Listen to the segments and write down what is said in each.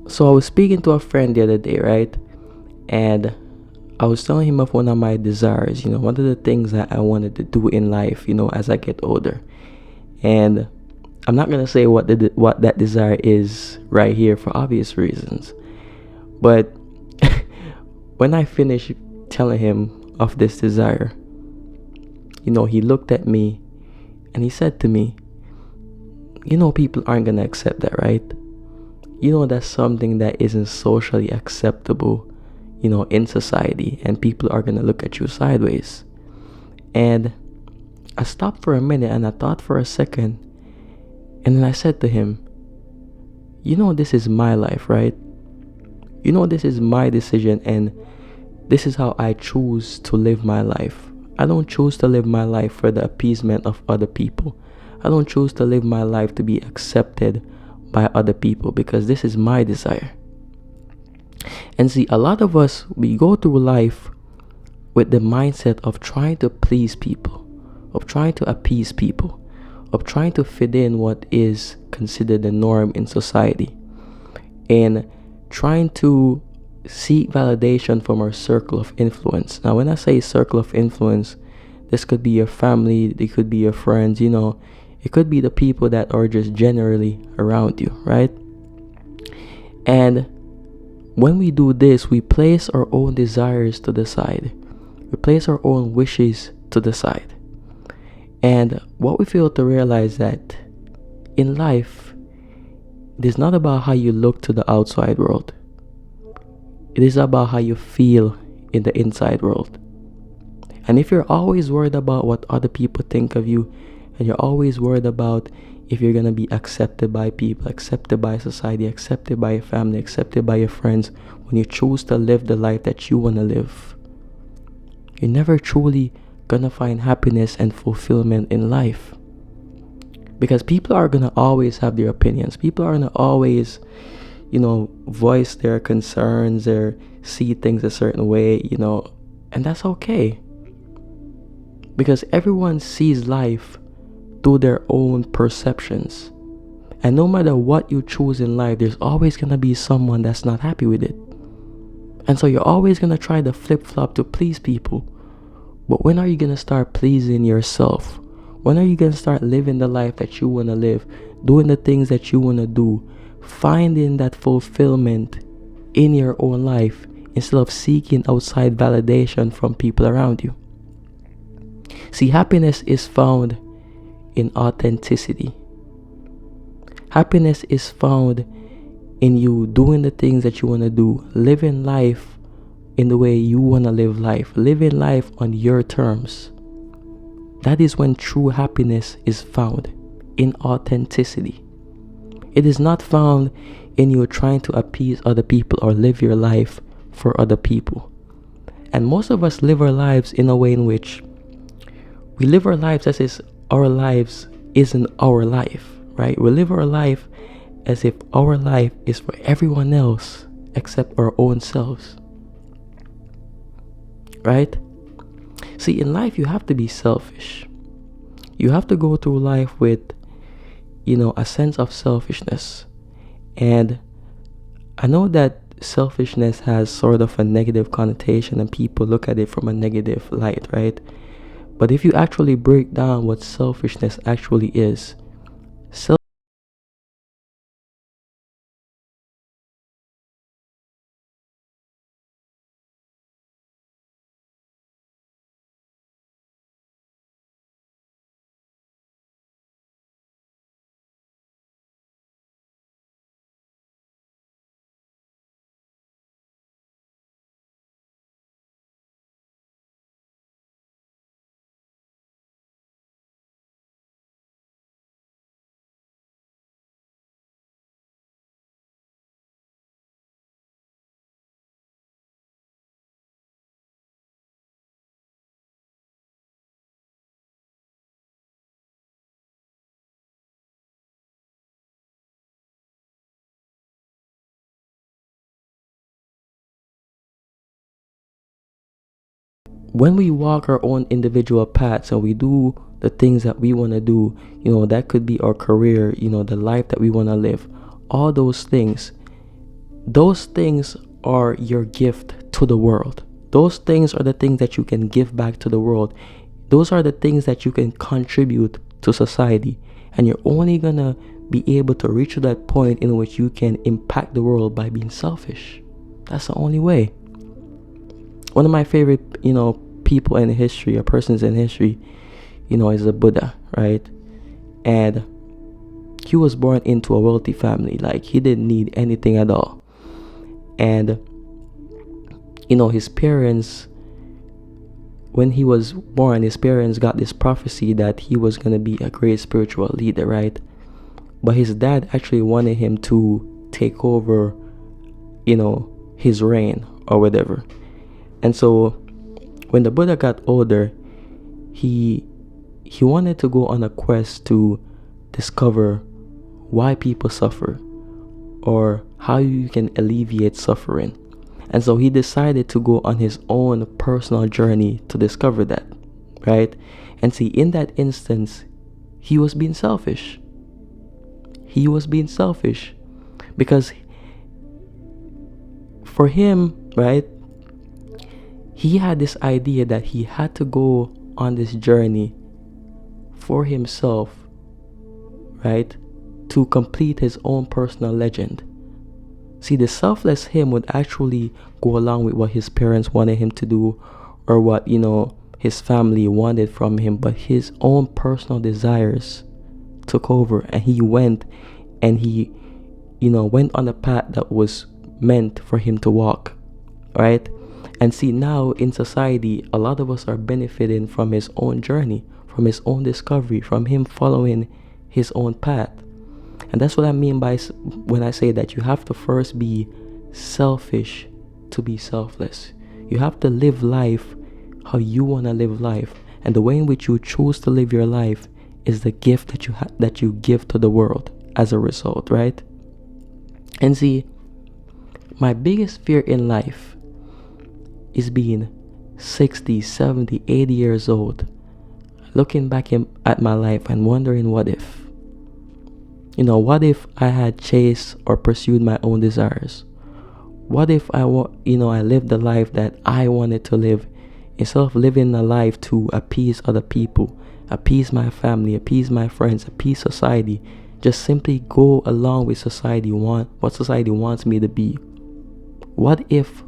So I was speaking to a friend the other day, right? And I was telling him of one of my desires, one of the things that I wanted to do in life, as I get older. And I'm not gonna say what that desire is right here for obvious reasons. But when I finished telling him of this desire, he looked at me and he said to me, people aren't gonna accept that, right? That's something that isn't socially acceptable, in society, and people are gonna look at you sideways. And I stopped for a minute and I thought for a second, and then I said to him, this is my life, right? This is my decision, and this is how I choose to live my life. I don't choose to live my life for the appeasement of other people. I don't choose to live my life to be accepted by other people, because this is my desire. And see, a lot of us, we go through life with the mindset of trying to please people, of trying to appease people, of trying to fit in what is considered the norm in society, and trying to seek validation from our circle of influence. Now, when I say circle of influence, this could be your family, it could be your friends, it could be the people that are just generally around you, right? And when we do this, we place our own desires to the side. We place our own wishes to the side. And what we fail to realize that in life, it is not about how you look to the outside world. It is about how you feel in the inside world. And if you're always worried about what other people think of you, and you're always worried about if you're going to be accepted by people, accepted by society, accepted by your family, accepted by your friends, when you choose to live the life that you want to live, you're never truly going to find happiness and fulfillment in life. Because people are going to always have their opinions. People are going to always, voice their concerns or see things a certain way, and that's okay. Because everyone sees life through their own perceptions. And no matter what you choose in life, there's always going to be someone that's not happy with it. And so you're always going to try to flip-flop to please people. But when are you going to start pleasing yourself? When are you going to start living the life that you want to live, doing the things that you want to do, finding that fulfillment in your own life instead of seeking outside validation from people around you? See, happiness is found in authenticity. Happiness is found in you doing the things that you want to do, living life in the way you want to live life, living life on your terms. That is when true happiness is found, in authenticity. It is not found in you trying to appease other people or live your life for other people. And most of us live our lives in a way in which we live our lives as if our lives isn't our life, right? We live our life as if our life is for everyone else except our own selves, right? See, in life, you have to be selfish. You have to go through life with, a sense of selfishness. And I know that selfishness has sort of a negative connotation and people look at it from a negative light, right? But if you actually break down what selfishness actually is, when we walk our own individual paths and we do the things that we want to do, that could be our career, the life that we want to live, all those things, those things are your gift to the world. Those things are the things that you can give back to the world. Those are the things that you can contribute to society. And you're only gonna be able to reach to that point in which you can impact the world by being selfish. That's the only way. One of my favorite, people in history or persons in history, is the Buddha, right? And he was born into a wealthy family. Like, he didn't need anything at all. And his parents, when he was born, his parents got this prophecy that he was going to be a great spiritual leader, right? But his dad actually wanted him to take over, his reign or whatever. And so when the Buddha got older, he wanted to go on a quest to discover why people suffer or how you can alleviate suffering. And so he decided to go on his own personal journey to discover that, right? And see, in that instance, he was being selfish. He was being selfish because for him, right, he had this idea that he had to go on this journey for himself, right, to complete his own personal legend. See, the selfless him would actually go along with what his parents wanted him to do or what, his family wanted from him, but his own personal desires took over, and he went and he, went on a path that was meant for him to walk, right? And see, now in society, a lot of us are benefiting from his own journey, from his own discovery, from him following his own path. And that's what I mean by when I say that you have to first be selfish to be selfless. You have to live life how you want to live life, and the way in which you choose to live your life is the gift that you give to the world as a result, right? And see, my biggest fear in life is being 60, 70, 80 years old, looking back at my life and wondering what if. What if I had chased or pursued my own desires? What if I lived the life that I wanted to live instead of living a life to appease other people, appease my family, appease my friends, appease society, just simply go along with what society wants me to be? What if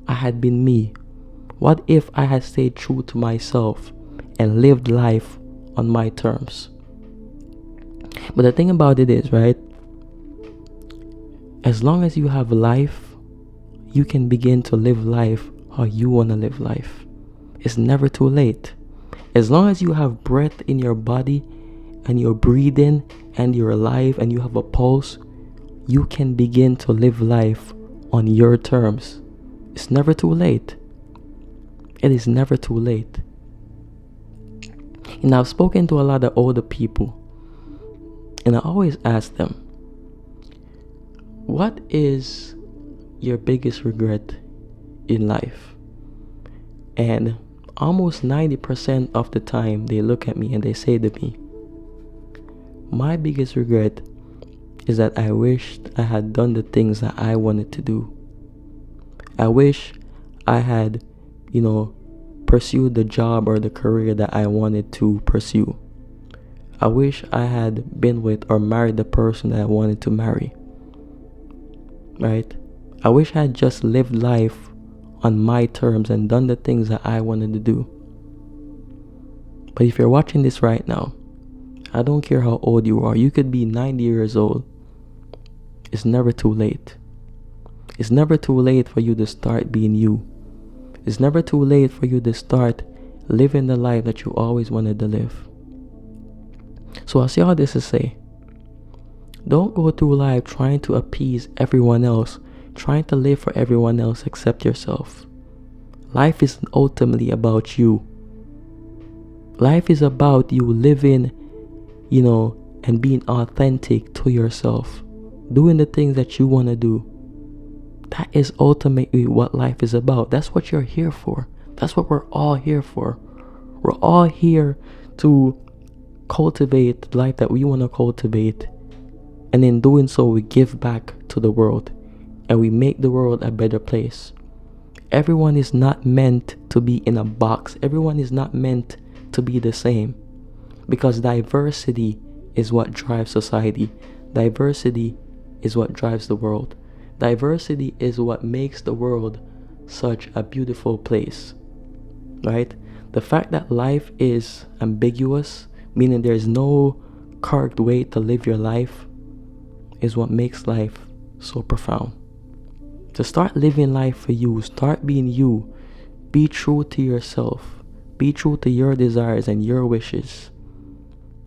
I had been me? What if I had stayed true to myself and lived life on my terms? But the thing about it is, right, as long as you have life, you can begin to live life how you want to live life. It's never too late. As long as you have breath in your body and you're breathing and you're alive and you have a pulse, you can begin to live life on your terms. It's never too late. It is never too late. And I've spoken to a lot of older people, and I always ask them, what is your biggest regret in life? And almost 90% of the time they look at me and they say to me, my biggest regret is that I wished I had done the things that I wanted to do. I wish I had, pursued the job or the career that I wanted to pursue. I wish I had been with or married the person that I wanted to marry. Right? I wish I had just lived life on my terms and done the things that I wanted to do. But if you're watching this right now, I don't care how old you are. You could be 90 years old. It's never too late. It's never too late for you to start being you. It's never too late for you to start living the life that you always wanted to live. So I say all this to say, don't go through life trying to appease everyone else, trying to live for everyone else except yourself. Life is ultimately about you. Life is about you living, and being authentic to yourself, doing the things that you want to do. That is ultimately what life is about. That's what you're here for. That's what we're all here for. We're all here to cultivate the life that we want to cultivate. And in doing so, we give back to the world. and we make the world a better place. Everyone is not meant to be in a box. Everyone is not meant to be the same, because diversity is what drives society. Diversity is what drives the world. Diversity is what makes the world such a beautiful place, right? The fact that life is ambiguous, meaning there's no correct way to live your life, is what makes life so profound. To start living life for you, start being you, be true to yourself, be true to your desires and your wishes,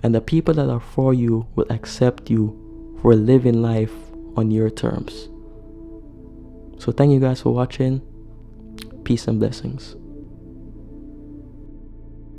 and the people that are for you will accept you for living life on your terms. So thank you guys for watching. Peace and blessings.